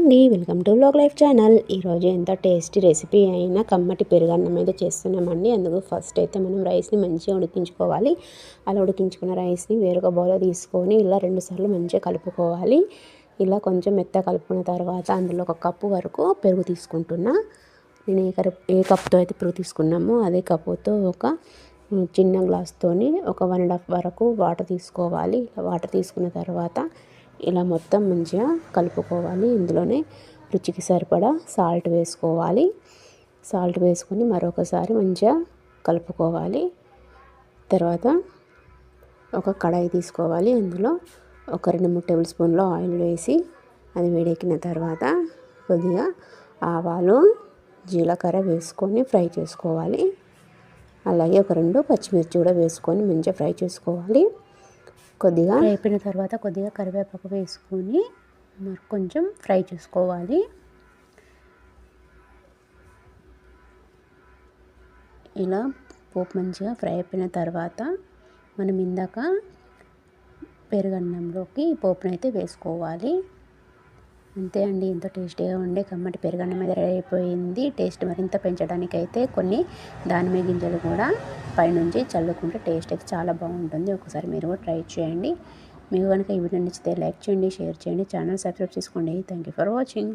అండి, welcome to vlog life channel. ఈరోజు ఎంత టేస్టీ రెసిపీ అయినా కమ్మటి పెరుగన్నం అయితే చేస్తున్నామండి. అందుకు ఫస్ట్ అయితే మనం రైస్ని మంచిగా ఉడికించుకోవాలి. అలా ఉడికించుకున్న రైస్ని వేరొక బౌల్లో తీసుకొని ఇలా 2 సార్లు మంచిగా కలుపుకోవాలి. ఇలా కొంచెం మెత్త కలుపుకున్న తర్వాత అందులో 1 కప్పు వరకు పెరుగు తీసుకుంటున్నా. నేను ఏ కప్పుతో అయితే పెరుగు తీసుకున్నామో అదే కప్పుతో ఒక చిన్న గ్లాస్తోని ఒక 1.5 వరకు వాటర్ తీసుకోవాలి. వాటర్ తీసుకున్న తర్వాత ఇలా మొత్తం మంచిగా కలుపుకోవాలి. ఇందులోనే రుచికి సరిపడా సాల్ట్ వేసుకోవాలి. సాల్ట్ వేసుకొని మరొకసారి మంచిగా కలుపుకోవాలి. తర్వాత ఒక కడాయి తీసుకోవాలి. అందులో ఒక 2-3 టేబుల్ స్పూన్ల ఆయిల్ వేసి అది వేడెక్కిన తర్వాత కొద్దిగా ఆవాలు, జీలకర్ర వేసుకొని ఫ్రై చేసుకోవాలి. అలాగే ఒక 2 పచ్చిమిర్చి కూడా వేసుకొని మంచిగా ఫ్రై చేసుకోవాలి. కొద్దిగా అయిపోయిన తర్వాత కొద్దిగా కరివేపాకు వేసుకొని కొంచెం ఫ్రై చేసుకోవాలి. ఇలా పోపు మంచిగా ఫ్రై అయిపోయిన తర్వాత మనం ఇందాక పెరుగన్నంలోకి పోపునైతే వేసుకోవాలి. అంతే అండి, ఎంతో టేస్టీగా ఉండే కమ్మటి పెరుగన్నం అయితే రెడీ అయిపోయింది. టేస్ట్ మరింత పెంచడానికైతే కొన్ని దానిమ్మ గింజలు కూడా పైనుంచి చల్లుకుంటే టేస్ట్ అయితే చాలా బాగుంటుంది. ఒకసారి మీరు కూడా ట్రై చేయండి. మీకు కనుక ఈ వీడియో నచ్చితే లైక్ చేయండి, షేర్ చేయండి, ఛానల్ సబ్స్క్రైబ్ చేసుకోండి. Thank you for watching.